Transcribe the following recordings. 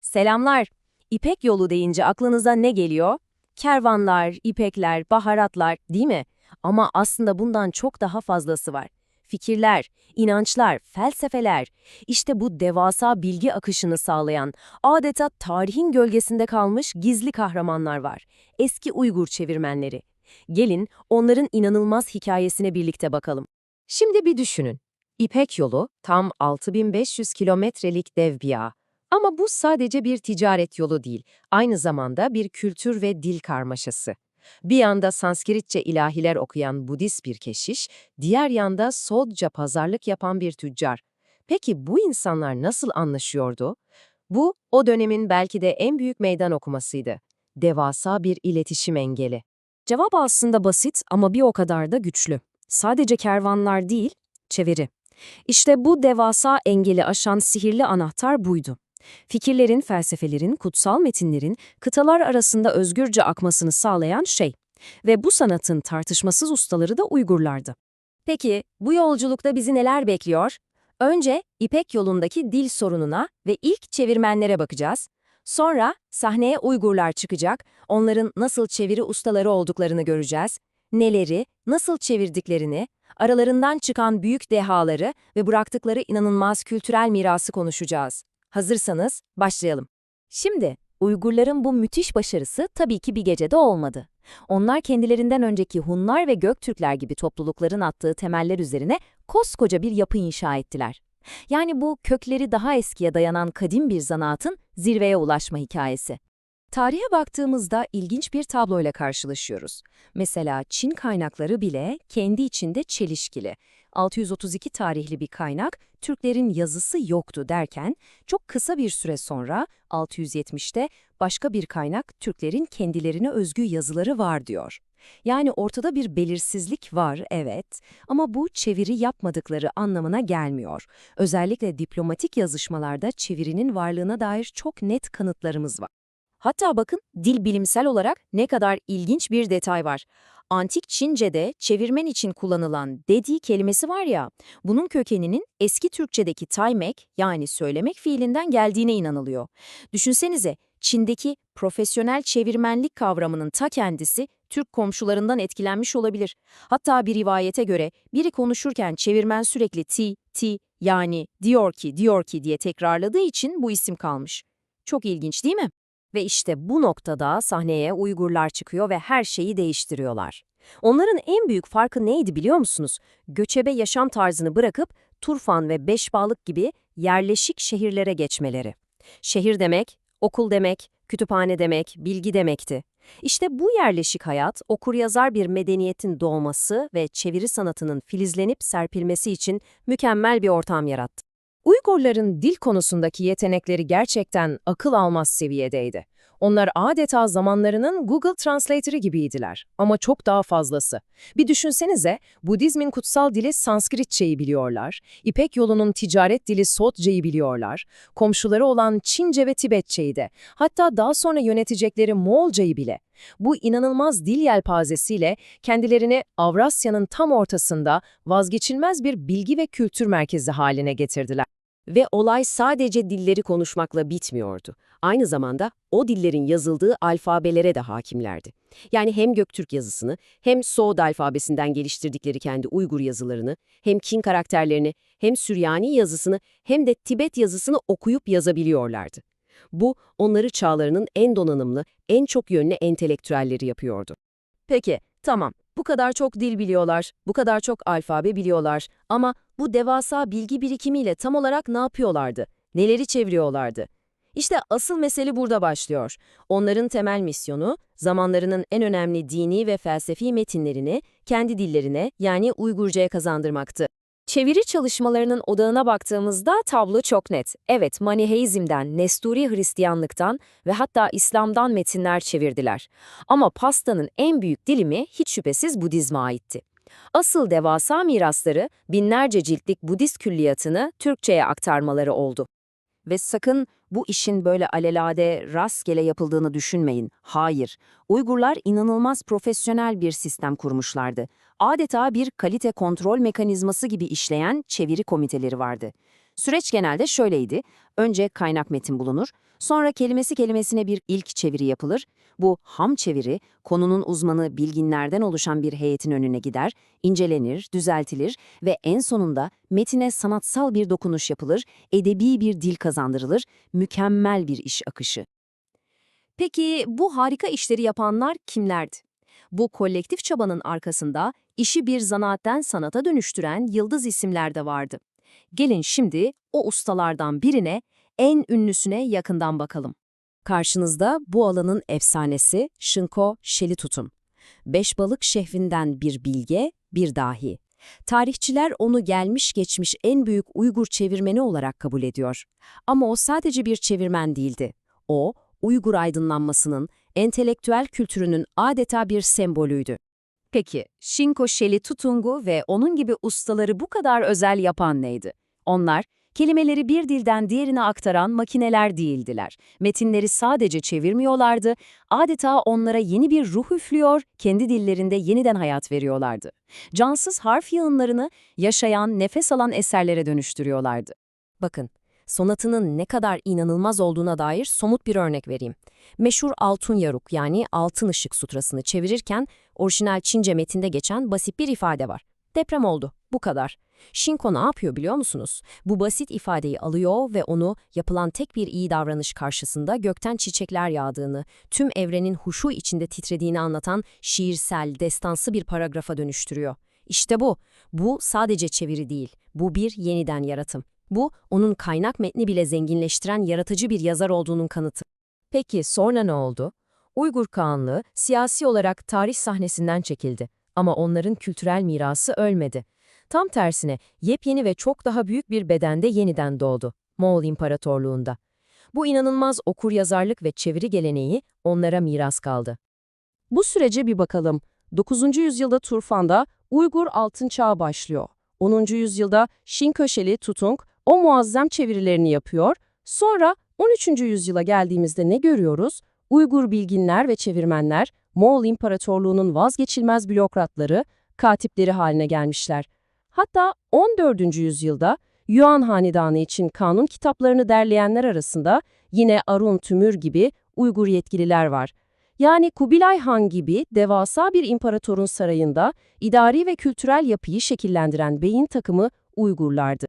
Selamlar. İpek yolu deyince aklınıza ne geliyor? Kervanlar, ipekler, baharatlar, değil mi? Ama aslında bundan çok daha fazlası var. Fikirler, inançlar, felsefeler. İşte bu devasa bilgi akışını sağlayan, adeta tarihin gölgesinde kalmış gizli kahramanlar var. Eski Uygur çevirmenleri. Gelin onların inanılmaz hikayesine birlikte bakalım. Şimdi bir düşünün. İpek yolu tam 6500 kilometrelik dev bir ağ. Ama bu sadece bir ticaret yolu değil, aynı zamanda bir kültür ve dil karmaşası. Bir yanda Sanskritçe ilahiler okuyan Budist bir keşiş, diğer yanda Soğutça pazarlık yapan bir tüccar. Peki bu insanlar nasıl anlaşıyordu? Bu, o dönemin belki de en büyük meydan okumasıydı. Devasa bir iletişim engeli. Cevap aslında basit ama bir o kadar da güçlü. Sadece kervanlar değil, çeviri. İşte bu devasa engeli aşan sihirli anahtar buydu. Fikirlerin, felsefelerin, kutsal metinlerin kıtalar arasında özgürce akmasını sağlayan şey. Ve bu sanatın tartışmasız ustaları da Uygurlardı. Peki, bu yolculukta bizi neler bekliyor? Önce İpek yolundaki dil sorununa ve ilk çevirmenlere bakacağız. Sonra sahneye Uygurlar çıkacak, onların nasıl çeviri ustaları olduklarını göreceğiz. Neleri, nasıl çevirdiklerini, aralarından çıkan büyük dehaları ve bıraktıkları inanılmaz kültürel mirası konuşacağız. Hazırsanız başlayalım. Şimdi Uygurların bu müthiş başarısı tabii ki bir gecede olmadı. Onlar kendilerinden önceki Hunlar ve Göktürkler gibi toplulukların attığı temeller üzerine koskoca bir yapı inşa ettiler. Yani bu kökleri daha eskiye dayanan kadim bir zanaatın zirveye ulaşma hikayesi. Tarihe baktığımızda ilginç bir tabloyla karşılaşıyoruz. Mesela Çin kaynakları bile kendi içinde çelişkili. 632 tarihli bir kaynak, Türklerin yazısı yoktu derken, çok kısa bir süre sonra 670'te başka bir kaynak, Türklerin kendilerine özgü yazıları var diyor. Yani ortada bir belirsizlik var, evet, ama bu çeviri yapmadıkları anlamına gelmiyor. Özellikle diplomatik yazışmalarda çevirinin varlığına dair çok net kanıtlarımız var. Hatta bakın, dil bilimsel olarak ne kadar ilginç bir detay var. Antik Çince'de çevirmen için kullanılan dedi kelimesi var ya, bunun kökeninin eski Türkçedeki taymek yani söylemek fiilinden geldiğine inanılıyor. Düşünsenize, Çin'deki profesyonel çevirmenlik kavramının ta kendisi Türk komşularından etkilenmiş olabilir. Hatta bir rivayete göre biri konuşurken çevirmen sürekli ti yani diyor ki diye tekrarladığı için bu isim kalmış. Çok ilginç değil mi? Ve işte bu noktada sahneye Uygurlar çıkıyor ve her şeyi değiştiriyorlar. Onların en büyük farkı neydi biliyor musunuz? Göçebe yaşam tarzını bırakıp Turfan ve Beşbağlık gibi yerleşik şehirlere geçmeleri. Şehir demek, okul demek, kütüphane demek, bilgi demekti. İşte bu yerleşik hayat, okuryazar bir medeniyetin doğması ve çeviri sanatının filizlenip serpilmesi için mükemmel bir ortam yarattı. Uygurların dil konusundaki yetenekleri gerçekten akıl almaz seviyedeydi. Onlar adeta zamanlarının Google Translator'ı gibiydiler. Ama çok daha fazlası. Bir düşünsenize, Budizmin kutsal dili Sanskritçeyi biliyorlar, İpek yolunun ticaret dili Sotce'yi biliyorlar, komşuları olan Çince ve Tibetçeyi de, hatta daha sonra yönetecekleri Moğolcayı bile. Bu inanılmaz dil yelpazesiyle kendilerini Avrasya'nın tam ortasında vazgeçilmez bir bilgi ve kültür merkezi haline getirdiler. Ve olay sadece dilleri konuşmakla bitmiyordu. Aynı zamanda o dillerin yazıldığı alfabelere de hakimlerdi. Yani hem Göktürk yazısını, hem Soğud alfabesinden geliştirdikleri kendi Uygur yazılarını, hem Çin karakterlerini, hem Süryani yazısını, hem de Tibet yazısını okuyup yazabiliyorlardı. Bu, onları çağlarının en donanımlı, en çok yönlü entelektüelleri yapıyordu. Peki, tamam. Bu kadar çok dil biliyorlar, bu kadar çok alfabe biliyorlar ama bu devasa bilgi birikimiyle tam olarak ne yapıyorlardı? Neleri çeviriyorlardı? İşte asıl mesele burada başlıyor. Onların temel misyonu, zamanlarının en önemli dini ve felsefi metinlerini kendi dillerine yani Uygurca'ya kazandırmaktı. Çeviri çalışmalarının odağına baktığımızda tablo çok net. Evet, Maniheizm'den, Nesturi Hristiyanlıktan ve hatta İslam'dan metinler çevirdiler. Ama pastanın en büyük dilimi hiç şüphesiz Budizm'e aitti. Asıl devasa mirasları binlerce ciltlik Budist külliyatını Türkçe'ye aktarmaları oldu. Ve sakın bu işin böyle alelade, rastgele yapıldığını düşünmeyin. Hayır, Uygurlar inanılmaz profesyonel bir sistem kurmuşlardı. Adeta bir kalite kontrol mekanizması gibi işleyen çeviri komiteleri vardı. Süreç genelde şöyleydi. Önce kaynak metin bulunur, sonra kelimesi kelimesine bir ilk çeviri yapılır. Bu ham çeviri, konunun uzmanı bilginlerden oluşan bir heyetin önüne gider, incelenir, düzeltilir ve en sonunda metine sanatsal bir dokunuş yapılır, edebi bir dil kazandırılır, mükemmel bir iş akışı. Peki bu harika işleri yapanlar kimlerdi? Bu kolektif çabanın arkasında işi bir zanaatten sanata dönüştüren yıldız isimler de vardı. Gelin şimdi o ustalardan birine, en ünlüsüne yakından bakalım. Karşınızda bu alanın efsanesi Shinko Shelitutum. Beşbalık şehrinden bir bilge, bir dahi. Tarihçiler onu gelmiş geçmiş en büyük Uygur çevirmeni olarak kabul ediyor. Ama o sadece bir çevirmen değildi. O, Uygur aydınlanmasının, entelektüel kültürünün adeta bir sembolüydü. Peki, Shinko Shelitutungu ve onun gibi ustaları bu kadar özel yapan neydi? Onlar, kelimeleri bir dilden diğerine aktaran makineler değildiler. Metinleri sadece çevirmiyorlardı, adeta onlara yeni bir ruh üflüyor, kendi dillerinde yeniden hayat veriyorlardı. Cansız harf yığınlarını yaşayan, nefes alan eserlere dönüştürüyorlardı. Bakın, sonatının ne kadar inanılmaz olduğuna dair somut bir örnek vereyim. Meşhur Altun Yaruk yani Altın Işık Sutrasını çevirirken orijinal Çince metinde geçen basit bir ifade var. Deprem oldu, bu kadar. Shinko ne yapıyor biliyor musunuz? Bu basit ifadeyi alıyor ve onu yapılan tek bir iyi davranış karşısında gökten çiçekler yağdığını, tüm evrenin huşu içinde titrediğini anlatan şiirsel, destansı bir paragrafa dönüştürüyor. İşte bu. Bu sadece çeviri değil. Bu bir yeniden yaratım. Bu, onun kaynak metni bile zenginleştiren yaratıcı bir yazar olduğunun kanıtı. Peki sonra ne oldu? Uygur Kağanlığı siyasi olarak tarih sahnesinden çekildi ama onların kültürel mirası ölmedi. Tam tersine yepyeni ve çok daha büyük bir bedende yeniden doğdu, Moğol İmparatorluğu'nda. Bu inanılmaz okuryazarlık ve çeviri geleneği onlara miras kaldı. Bu sürece bir bakalım. 9. yüzyılda Turfan'da Uygur Altın Çağı başlıyor. 10. yüzyılda Şinköşeli Tutung o muazzam çevirilerini yapıyor. Sonra 13. yüzyıla geldiğimizde ne görüyoruz? Uygur bilginler ve çevirmenler, Moğol İmparatorluğu'nun vazgeçilmez bürokratları, katipleri haline gelmişler. Hatta 14. yüzyılda Yuan Hanedanı için kanun kitaplarını derleyenler arasında yine Arun Tümür gibi Uygur yetkililer var. Yani Kubilay Han gibi devasa bir imparatorun sarayında idari ve kültürel yapıyı şekillendiren beyin takımı Uygurlardı.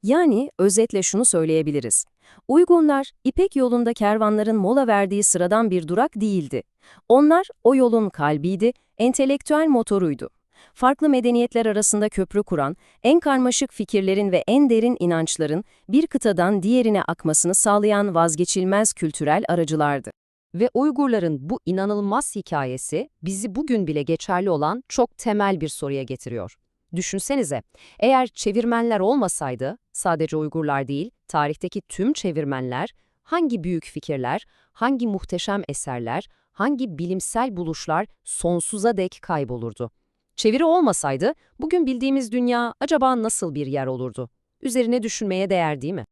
Yani özetle şunu söyleyebiliriz. Uygunlar, İpek yolunda kervanların mola verdiği sıradan bir durak değildi. Onlar o yolun kalbiydi, entelektüel motoruydu. Farklı medeniyetler arasında köprü kuran, en karmaşık fikirlerin ve en derin inançların bir kıtadan diğerine akmasını sağlayan vazgeçilmez kültürel aracılardı. Ve Uygurların bu inanılmaz hikayesi bizi bugün bile geçerli olan çok temel bir soruya getiriyor. Düşünsenize, eğer çevirmenler olmasaydı, sadece Uygurlar değil, tarihteki tüm çevirmenler, hangi büyük fikirler, hangi muhteşem eserler, hangi bilimsel buluşlar sonsuza dek kaybolurdu? Çeviri olmasaydı, bugün bildiğimiz dünya acaba nasıl bir yer olurdu? Üzerine düşünmeye değer değil mi?